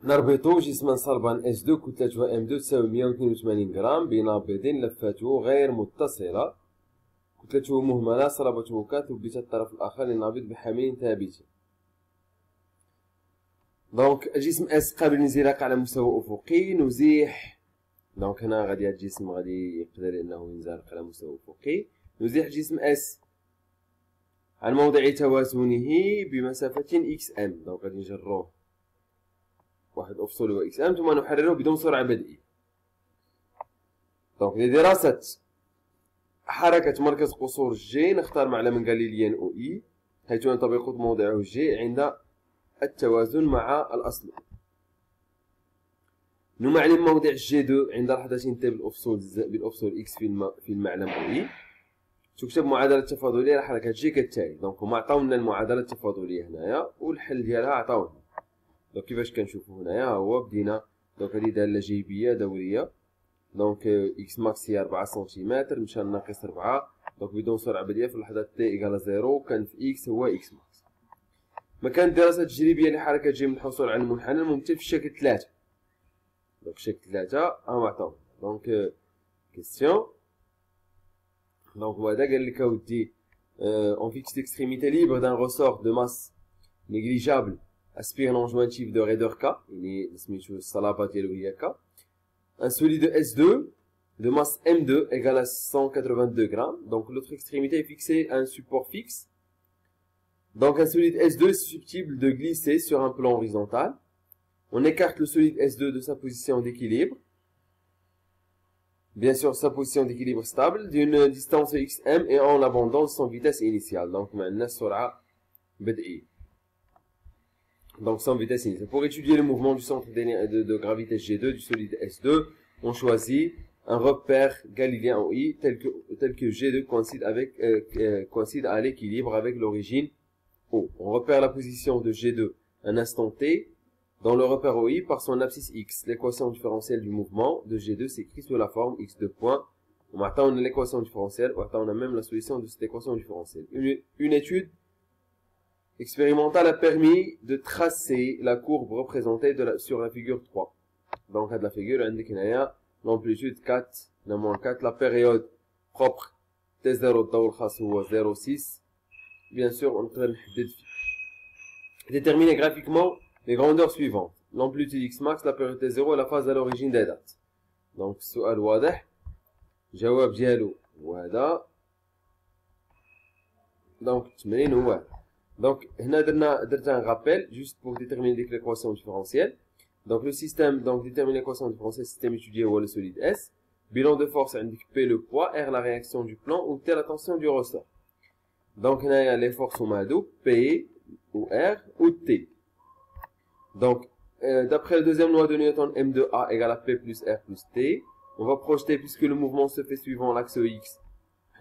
نربط جسما صلبا S2 كتلته M2 تساوي 182 غرام بنابض لفته غير متصلة كتلته مهملة صلبته ك ثبت الطرف الآخر للنابض بحمل ثابت. دونك الجسم S قابل للانزلاق على مستوى أفقي نزيح. دونك هنا غادي هاد الجسم غادي يقدر أنه ينزلق على مستوى أفقي. نزيح جسم S عن موضع توازنه بمسافة XM. دونك غادي نجروه واحد أفصل هو XM ثم نحرره بدون سرعة بدئية. دونك لدراسة حركة مركز قصور جي نختار معلما غاليليان OE حيث ينطبق موضعه جي عند التوازن مع الأصل. نمعلم موضع G2 عند لحظة انتهاء بالأفصول X في المعلم OE. تكتب معادلة تفاضلية لحركة جي كالتالي. دونك هما عطاونا المعادلة التفاضلية هنايا والحل ديالها عطاونا. دونك كيفاش كنشوفو هنايا هو بدينا. دونك هادي دالة جيبية دورية. دونك إكس ماكس هي 4 سنتيمتر مشى لناقص 4. دونك بدون سرعة بدئية في اللحظة تي إيكال 0 كان في إكس هو إكس ماكس. مكان الدراسة التجريبية لحركة جي من الحصول على المنحنى الممثل في الشكل 3. دونك شكل 3 ها عطاونا. دونك كيستيون. دونك هو هذا قال لك اودي on fixe l'extrémité libre d'un ressort de masse négligeable aspire non-jointif de raideur K يعني سميتو الصلابة ديالو هي K. Un solide S2 de masse M2 égale à 182 grammes. Donc l'autre extrémité est fixée à un support fixe. Donc un solide S2 est susceptible de glisser sur un plan horizontal. On écarte le solide S2 de sa position d'équilibre. Bien sûr, sa position d'équilibre stable d'une distance XM et en l'abandonne son vitesse initiale. Donc maintenant, sera بدئي. Donc sans vitesse initiale. Pour étudier le mouvement du centre de gravité G2 du solide S2, on choisit un repère galiléen OI tel que G2 coïncide à l'équilibre avec l'origine O. On repère la position de G2 un instant T dans le repère OI par son abscisse X. L'équation différentielle du mouvement de G2 s'écrit sous la forme X2 point. Maintenant on a l'équation différentielle, on a même la solution de cette équation différentielle. Une étude expérimentale a permis de tracer la courbe représentée sur la figure 3. Donc, à la figure, on a l'amplitude 4, la période propre T0 0,6. Bien sûr, on peut déterminer graphiquement les grandeurs suivantes. L'amplitude X max, la période T0 et la phase à l'origine des dates. Donc, السؤال واضح. جواب ديالو وهذا. Donc, التمرين هو هذا. Donc, هنا درت un rappel juste pour déterminer l'équation différentielle. Donc, le système, donc, déterminer l'équation différentielle, système étudié ou le solide S. Bilan de force indique P le poids, R la réaction du plan ou T la tension du ressort. Donc, il y a les forces au Madou, P ou R ou T. Donc, d'après la deuxième loi de Newton, M2A égale à P plus R plus T. On va projeter puisque le mouvement se fait suivant l'axe X.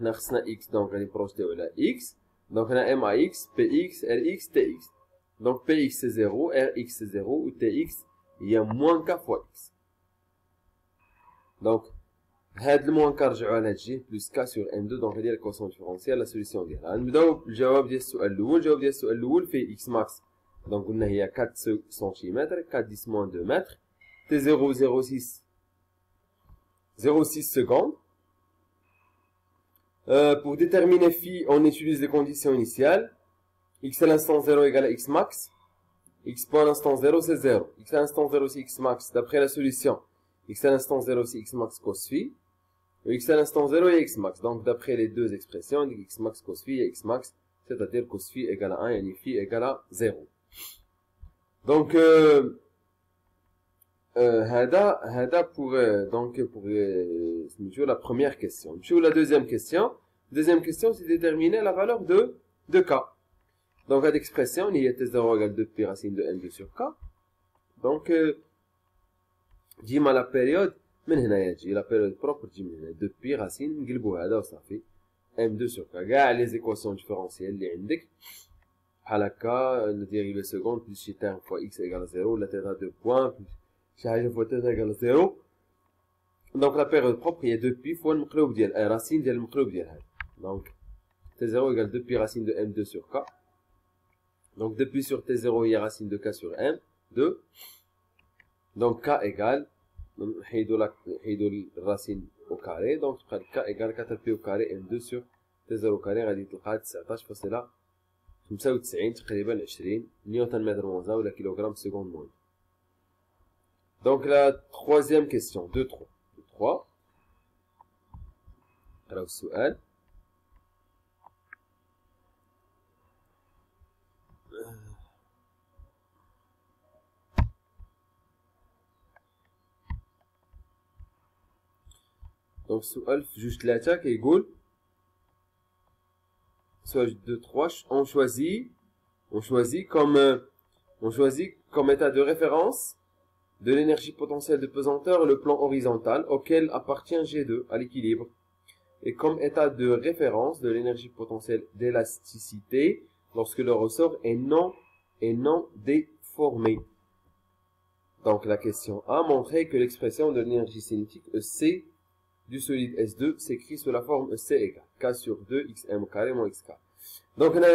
On a X, donc on va projeter la X. Donc, on a MAX, PX, RX, TX. Donc, PX c'est 0, RX c'est 0 ou TX. Il y a moins K fois X. Donc, هاد الموان كنرجعو على هاد G plus K sur M2 donc هادي l'équation différentielle la solution ديالها. نبداو بالجواب ديال السؤال الأول. الجواب ديال السؤال الأول فيه X max donc قلنا هي 4 سنتيمتر 4 10 moins 2 mètres T0 0,6 secondes. Pour déterminer phi, on utilise les conditions initiales. X à l'instant 0 égale à X max. X point à l'instant 0 c'est 0. X à l'instant 0 c'est X max. D'après la solution, X à l'instant 0 c'est X max cos phi. X à l'instant 0 est X max. Donc d'après les deux expressions, X max cos phi et X max, c'est-à-dire cos phi égale à 1 et phi égale à 0. Donc, هذا pour la première question. Sur la deuxième question. Deuxième question, c'est déterminer la valeur de K. Donc, cette expression, il y a T0 égale 2 pi racine de M2 sur K. Donc, ديما la période, من هنا يجي la période propre تجي من هنا 2 pi racine نقلبو هذا وصافي M2 sur K. كاع les équations différentielles اللي عندك بحال هكا la dérivée seconde plus chez terme fois x égale 0 la θ 2 points plus شي حاجة fois θ égale 0. Donc la période propre هي 2 pi fois المقلوب ديال racine ديال المقلوب ديال هذا. Donc T0 égale 2 pi racine de M2 sur K. Donc 2 pi sur T0 هي racine de K sur M2. دونك كا ايكال نحيدو الراسين او كاري، دونك تبقى كا ايكال 4 بي او كاري ام 2 سور تي 0 كاري، غادي تلقى 19.95 تقريبا 20 نيوتن متر موان ولا كيلوغرام سكوند موان. دونك لا تروازيام كيستيون 2 3 نقراو السؤال. دونك السؤال في جوج 3 كيقول سؤال 2 3 on choisit comme état de référence de l'énergie potentielle de pesanteur le plan horizontal auquel appartient G2 à l'équilibre, et comme état de référence de l'énergie potentielle d'élasticité lorsque le ressort est non déformé. Donc la question A montrait que l'expression de l'énergie cinétique EC du solide S2 s'écrit sous la forme EC égale K sur 2 xm au carré moins xk. Donc on a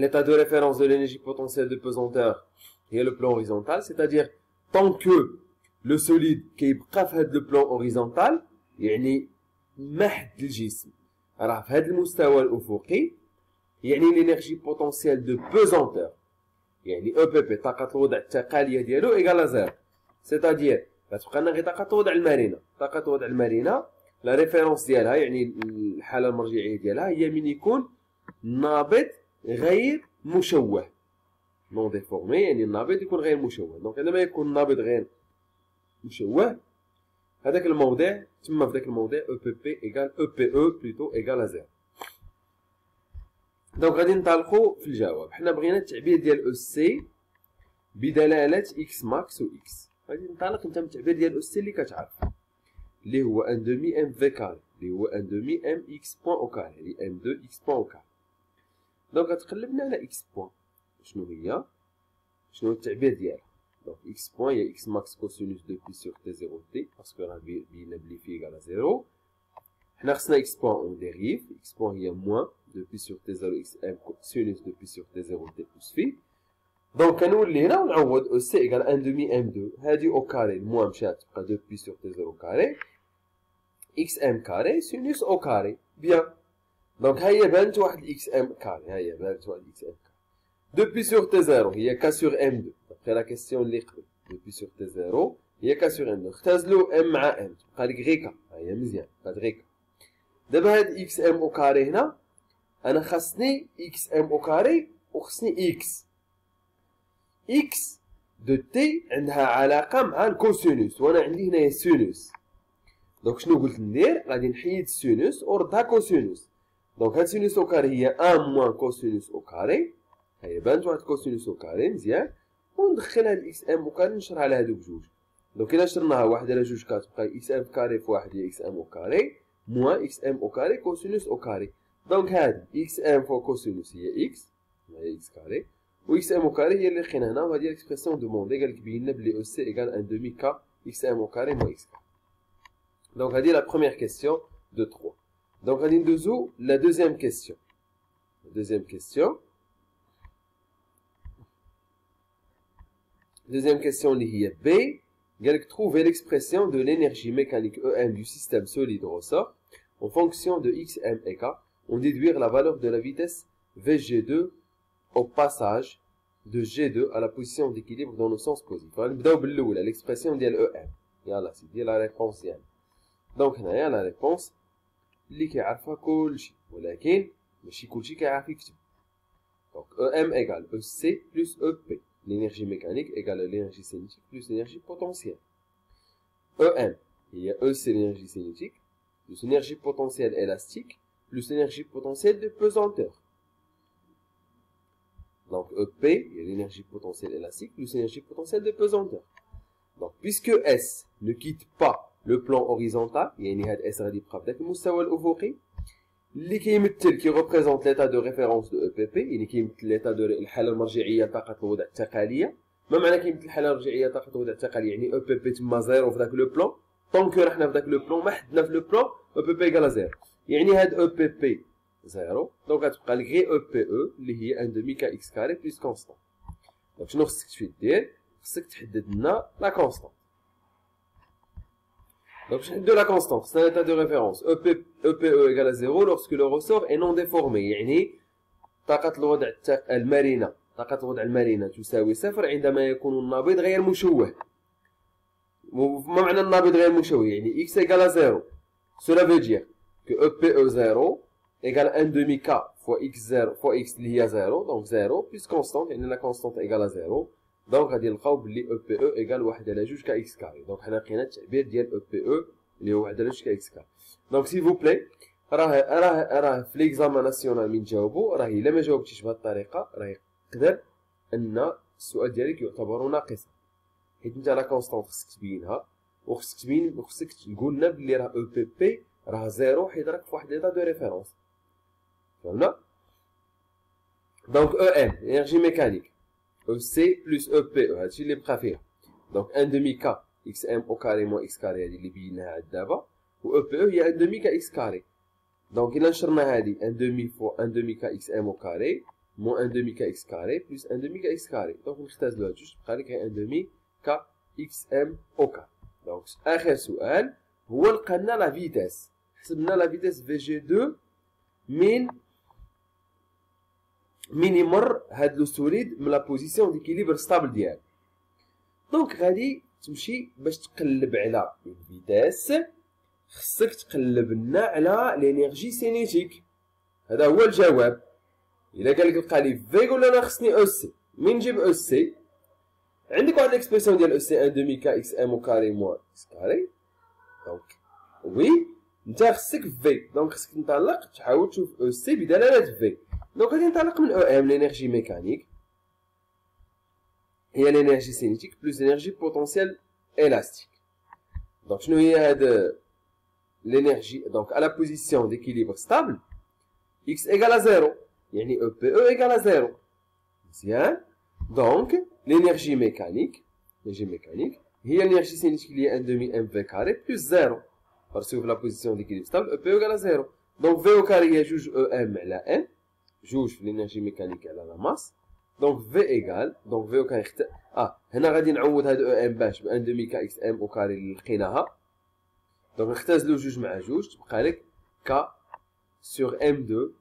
l'état de référence de l'énergie potentielle de pesanteur et le plan horizontal, c'est-à-dire tant que le solide qui est le plan horizontal يعني محد الجسم راه في هذا المستوى الافقي، يعني l'énergie potentielle de pesanteur يعني EPP طاقة الوضع التقالية ديالو ايكال زيرو، c'est-à-dire غتبقى لنا غير طاقة الوضع المرنة. طاقة الوضع المرنة لا ريفيرونس ديالها يعني الحالة المرجعية ديالها هي من يكون نابض غير مشوه نون ديفورمي، يعني النابض يكون غير مشوه. دونك عندما يكون النابض غير مشوه هذاك الموضع تما في ذاك الموضع او بي بي ايكال او بي او بلوتو ايكال زيرو. دونك غادي ننطلقوا في الجواب. حنا بغينا التعبير ديال او سي بدلاله اكس ماكس و اكس. غادي ننطلق انت من التعبير ديال او سي اللي كتعرف اللي هو ان دومي ام في كاري اللي هو ان دومي ام اكس بوان او كاري اللي ام 2 اكس بوان او كاري. دونك غتقلبنا على اكس بوان شنو هو التعبير ديالها. دونك اكس بوان هي اكس ماكس كوسينوس 2 بي سور تي 0 تي باسكو راه بينا بلي في ايكال زيرو. حنا خصنا اكس بوان اون ديريف، اكس بوان هي موان 2 بي سور تي 0 اكس ام كوسينوس 2 بي سور تي 0 تي بلس في. دونك كنولي هنا ونعوض او سي ايكال ان دومي ام 2 هادي او كاري الموان مشات تبقى 2 بي سور تي 0 كاري اكس ام كاري سينوس او كاري. بيان دونك ها هي بانت واحد الاكس ام كاري، ها هي بانت واحد الاكس ام كاري 2 بي سور تي 0 هي ك سور ام 2 دابخي لا كيسيون اللي قبل 2 بي سور تي 0 هي ك سور ام 2 اختزلو ام مع ام تبقى لك غير ك، ها هي مزيان بقات غير ك. دابا هاد اكس ام او كاري هنا انا خاصني اكس ام او كاري وخصني اكس دو تي عندها علاقه مع الكوسينوس وانا عندي هنايا سينوس. دونك شنو قلت ندير؟ غادي نحيد السينوس ونردها كوسينوس. دونك هاد سينوس او كاري هي 1 موان كوسينوس او كاري، هي بانت واحد كوسينوس او كاري مزيان، وندخل هاد اكس ام او كاري نشرها على هادو بجوج. دونك الا شرناها واحد على جوج كتبقى اكس ام كاري في واحد هي اكس ام او كاري موان اكس ام او كاري كوسينوس او كاري. دونك هادي اكس ام فوق كوسينوس هي اكس كاري و اكس ام او كاري هي اللي لقينا هنا، وهادي ليكسبرسيون دوموندي قالك بين لنا بلي او سي ايكال ان دومي كا اكس ام او كاري موان اكس كاري. دونك هادي لا بروميير كيسيون دو 3. دونك غادي ندوزو لا دوزيام كيسيون. Deuxième question اللي هي B. قالك trouver l'expression de l'énergie mécanique EM du système solide ressort en fonction de xm et k, on déduire la valeur de la vitesse Vg2 au passage de G2 à la position d'équilibre dans le sens positif. غنبداو بالاولى l'expression ديال EM. يلا سيدي لا ريبونس ديالنا. دونك هنايا لا ريبونس اللي كيعرفها كلشي ولكن ماشي كلشي كيعرف يكتب. دونك EM égale EC plus EP. L'énergie mécanique égale l'énergie cinétique plus l'énergie potentielle. EM, il y a E, c'est l'énergie cinétique, plus l'énergie potentielle élastique, plus l'énergie potentielle de pesanteur. Donc EP, il y a l'énergie potentielle élastique, plus l'énergie potentielle de pesanteur. Donc puisque S ne quitte pas le plan horizontal, il y a une S غادي يبقى في ذاك المستوى الأفقي اللي كي représente l'état de référence de EPP، يعني كيمثل l'état de الحالة المرجعية طاقة الوضع التقالية. ما معنى كيمثل الحالة المرجعية طاقة الوضع التقالية؟ يعني EPP تما زيرو في ذاك لو بلون، طونك رحنا في ذاك لو بلون ما حدنا في لو بلون EPP ايكال زيرو، يعني هاد EPP زيرو، دونك غتبقى لك غير EPE اللي هي ان دومي كا اكس كاري بلس كونستون. دونك شنو خصك تفيد دير؟ خصك تحدد لنا لا كونستانت. Donc, je de la constante, c'est un état de référence. EPE égale à 0 lorsque le ressort est non déformé. يعني طاقة الوضع المرنة طاقة الوضع المرنة تساوي صفر عندما يكون النابض غير مشوه. ما معنى النابض غير مشوه؟ يعني x égale à 0. Cela veut dire que EPE 0 égale 1 demi k fois x اللي هي 0 donc 0 plus constante يعني la constante égale à 0. دونك غادي نلقاو بلي او بي او ايكال 1 على 2 كاكس كاري. دونك حنا لقينا التعبير ديال او بي او اللي هو 1 على 2 كاكس كاري. دونك سيل فو بلاي راه في ليكزامان ناسيونال من جاوبو راه الا ما جاوبتيش بهذه الطريقه راه يقدر ان السؤال ديالك يعتبر ناقصا، حيت انت لا كونستانت خصك تبينها وخصك تقول لنا بلي راه او بي بي راه 0 حيت راك في واحد ليطا دو ريفيرونس. فهمنا؟ دونك او ام انرجي ميكانيك EC plus EPE هادشي اللي بقى فيها. دونك 1 demi k xm au carré moins x carré هادي اللي بيناها عاد دابا، و EPE هي 1 demi k x carré. دونك إلا نشرنا هادي 1 demi fois 1 demi k xm au carré moins 1 demi k x carré plus 1 demi k x carré. دونك نختزلو هاد جوج تبقى لك 1 demi k xm au carré. دونك آخر سؤال هو لقالنا لا فيتاس، حسبنا لا فيتاس في جي 2 مين يمر هاد لو سوليد من لا بوزيسيون ديكيليبر ستابل ديالو. دونك غادي تمشي باش تقلب على الفيتاس خصك تقلب لنا على لينيرجي سينيتيك. هذا هو الجواب. الا قال لك لقى لي في قول انا خصني او سي. من نجيب او سي؟ عندك واحد ليكسبرسيون ديال او سي 1 دومي كا اكس ام او كاري موان اكس كاري. دونك وي انت خصك في، دونك خصك تنطلق تحاول تشوف او سي بدلاله في. دونك غادي ننطلق من او ام لينيرجي ميكانيك هي لينيرجي سينيتيك بلس لينيرجي بوتونسيال الاستيك. دونك شنو هي هاد لينيرجي؟ دونك على بوزيسيون ديكيليبر ستابل اكس ايكال 0 يعني او بي او ايكال 0. مزيان. دونك لينيرجي ميكانيك هي لينيرجي سينيتيك اللي هي 1 دومي ام في كاري بلس 0 باسكو في لا بوزيسيون ديكيليبر ستابل او بي او ايكال 0. دونك في او كاري هي جوج او ام على ان، جوج في لينيرجي ميكانيك على لا ماس. دونك في ايكال دونك في او كان هنا غادي نعوض هاد او ام باش ب 1 دومي كا اكس ام او كاري اللي لقيناها. دونك نختزلو جوج مع جوج تبقى لك كا سور ام 2.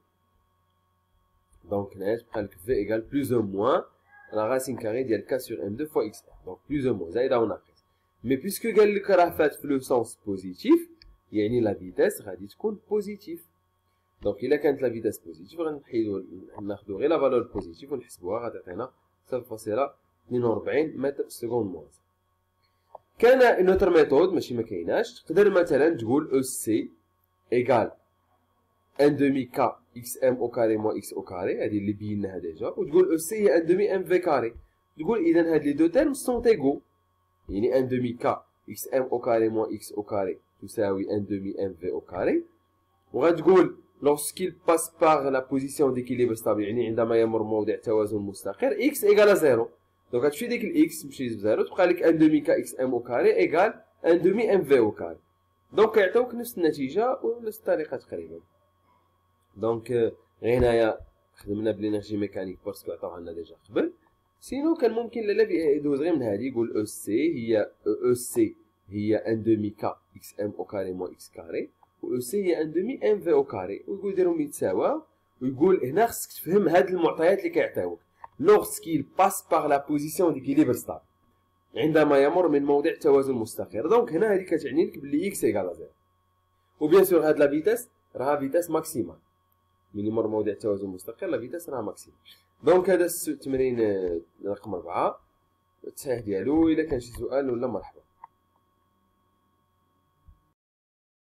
دونك هنا تبقى لك في ايكال بلوز او موان لا راسين كاري ديال كا سور ام 2 فوا اكس ام. دونك بلوز او موان زايده وناقص. مي بيسكو قال لك راه فات في لو سونس بوزيتيف يعني لا فيتاس غادي تكون بوزيتيف. دونك إلا كانت لا فيتاس بوزيتيف غنحيدو ناخدو غير لا فالور بوزيتيف ونحسبوها غتعطينا 0.42 متر سكوند موان. كان اون اوتر ميثود ماشي مكايناش، تقدر مثلا تقول او سي ايكال 1 دومي كا اكس ام او كاري موان اكس او كاري هادي اللي بيناها ديجا، وتقول او سي هي 1 دومي ام في كاري. تقول اذا هاد لي دو تيرم سون ايغو يعني 1 دومي كا اكس ام او كاري موان اكس او كاري تساوي 1 دومي ام في او كاري. وغتقول lorsqu'il passe par la position d'équilibre stable يعني عندما يمر موضع توازن مستقر x égale 0. دونك غتمشي ديك الاكس تمشي ب 0 تبقى لك 1 دومي كا اكس ام او كاري ايكال 1 دومي ام في او كاري. دونك كيعطيوك نفس النتيجه ونفس الطريقه تقريبا. دونك غير هنايا خدمنا بلينيرجي ميكانيك باسكو عطاوها لنا ديجا قبل. سينو كان ممكن لالا يدوز غير من هادي يقول او سي هي 1 دومي كا اكس ام او كاري موان اكس كاري و سي هي 1 دومي ام في او كاري، ويقول ديرهم يتساواو. ويقول هنا خصك تفهم هاد المعطيات اللي كيعطيوك lorsqu'il passe par la position d'équilibre stable عندما يمر من موضع توازن مستقر. دونك هنا هذه كتعني لك بلي اكس ايكال 0. وبيان سور هاد لا فيتاس راها فيتاس ماكسيمال، من يمر موضع توازن مستقر لا فيتاس راها ماكسيمال. دونك هذا التمرين رقم 4 التصحيح ديالو. الا كان شي سؤال ولا مرحبا.